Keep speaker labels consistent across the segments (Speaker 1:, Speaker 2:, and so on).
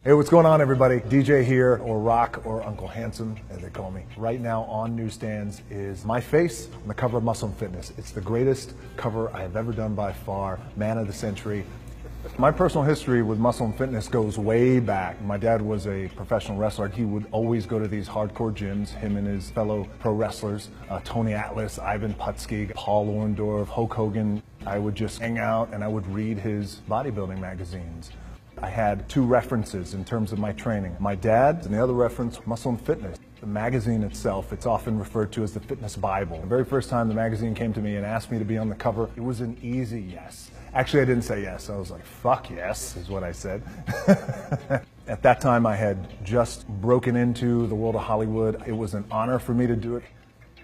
Speaker 1: Hey, what's going on, everybody? DJ here, or Rock, or Uncle Handsome, as they call me. Right now on newsstands is my face on the cover of Muscle & Fitness. It's the greatest cover I have ever done by far, man of the century. My personal history with Muscle & Fitness goes way back. My dad was a professional wrestler. He would always go to these hardcore gyms, him and his fellow pro wrestlers, Tony Atlas, Ivan Putski, Paul Orndorff, Hulk Hogan. I would just hang out and I would read his bodybuilding magazines. I had two references in terms of my training. My dad, and the other reference, Muscle & Fitness. The magazine itself, it's often referred to as the Fitness Bible. The very first time the magazine came to me and asked me to be on the cover, it was an easy yes. Actually, I didn't say yes. I was like, fuck yes, is what I said. At that time, I had just broken into the world of Hollywood. It was an honor for me to do it.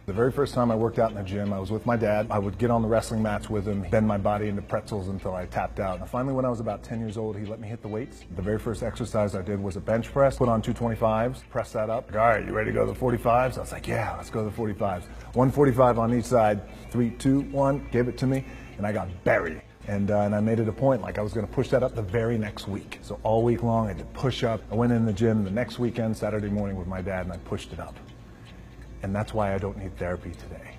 Speaker 1: The very first time I worked out in the gym, I was with my dad. I would get on the wrestling mats with him, bend my body into pretzels until I tapped out. And finally, when I was about 10 years old, he let me hit the weights. The very first exercise I did was a bench press, put on 225s, press that up. Like, all right, you ready to go to the 45s? I was like, yeah, let's go to the 45s. 145 on each side, 3, 2, 1, gave it to me, and I got buried. And I made it a point, like I was gonna push that up the very next week. So all week long, I did push up. I went in the gym the next weekend, Saturday morning with my dad, and I pushed it up. And that's why I don't need therapy today.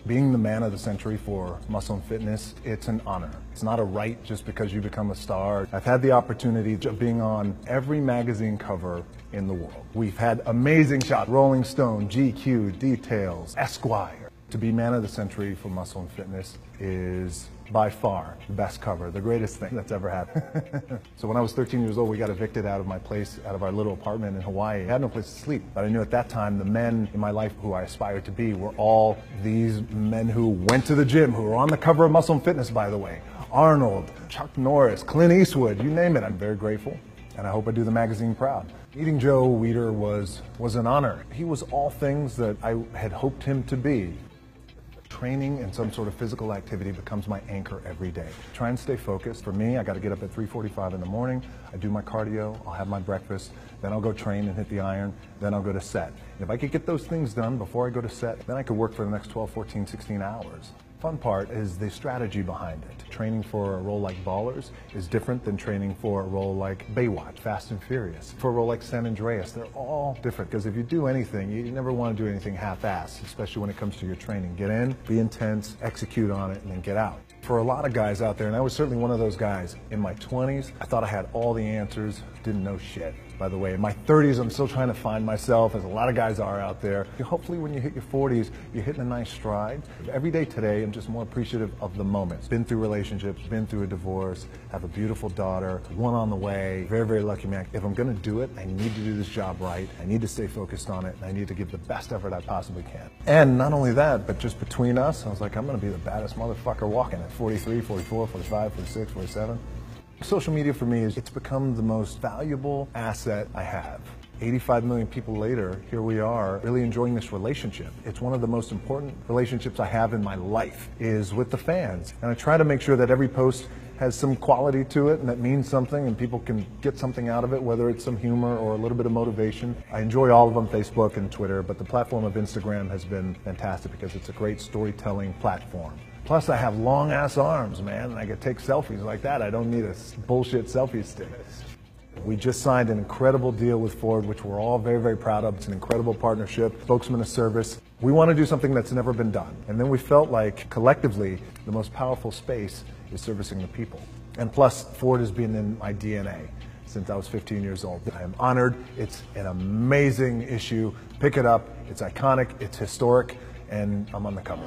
Speaker 1: Being the man of the century for Muscle & Fitness, it's an honor. It's not a right just because you become a star. I've had the opportunity of being on every magazine cover in the world. We've had amazing shots, Rolling Stone, GQ, Details, Esquire. To be man of the century for Muscle & Fitness is by far the best cover, the greatest thing that's ever happened. So when I was 13 years old, we got evicted out of my place, out of our little apartment in Hawaii. I had no place to sleep, but I knew at that time the men in my life who I aspired to be were all these men who went to the gym, who were on the cover of Muscle & Fitness, by the way. Arnold, Chuck Norris, Clint Eastwood, you name it. I'm very grateful, and I hope I do the magazine proud. Meeting Joe Weider was an honor. He was all things that I had hoped him to be. Training and some sort of physical activity becomes my anchor every day. Try and stay focused. For me, I got to get up at 3:45 in the morning. I do my cardio, I'll have my breakfast, then I'll go train and hit the iron, then I'll go to set. And if I could get those things done before I go to set, then I could work for the next 12, 14, 16 hours. Fun part is the strategy behind it. Training for a role like Ballers is different than training for a role like Baywatch, Fast and Furious. For a role like San Andreas, they're all different, because if you do anything, you never want to do anything half-assed, especially when it comes to your training. Get in, be intense, execute on it, and then get out. For a lot of guys out there, and I was certainly one of those guys, in my 20s, I thought I had all the answers, didn't know shit. By the way, in my 30s, I'm still trying to find myself, as a lot of guys are out there. Hopefully when you hit your 40s, you're hitting a nice stride. Every day today, I'm just more appreciative of the moments. Been through relationships, been through a divorce, have a beautiful daughter, one on the way, very, very lucky man. If I'm gonna do it, I need to do this job right. I need to stay focused on it, and I need to give the best effort I possibly can. And not only that, but just between us, I was like, I'm gonna be the baddest motherfucker walking at 43, 44, 45, 46, 47. Social media for me it's become the most valuable asset I have. 85 million people later, here we are, really enjoying this relationship. It's one of the most important relationships I have in my life, is with the fans. And I try to make sure that every post has some quality to it and that means something and people can get something out of it, whether it's some humor or a little bit of motivation. I enjoy all of them, Facebook and Twitter, but the platform of Instagram has been fantastic because it's a great storytelling platform. Plus, I have long-ass arms, man, and I can take selfies like that. I don't need a bullshit selfie stick. We just signed an incredible deal with Ford, which we're all very, very proud of. It's an incredible partnership, spokesman of service. We want to do something that's never been done. And then we felt like, collectively, the most powerful space is servicing the people. And plus, Ford has been in my DNA since I was 15 years old. I am honored. It's an amazing issue. Pick it up. It's iconic. It's historic. And I'm on the cover.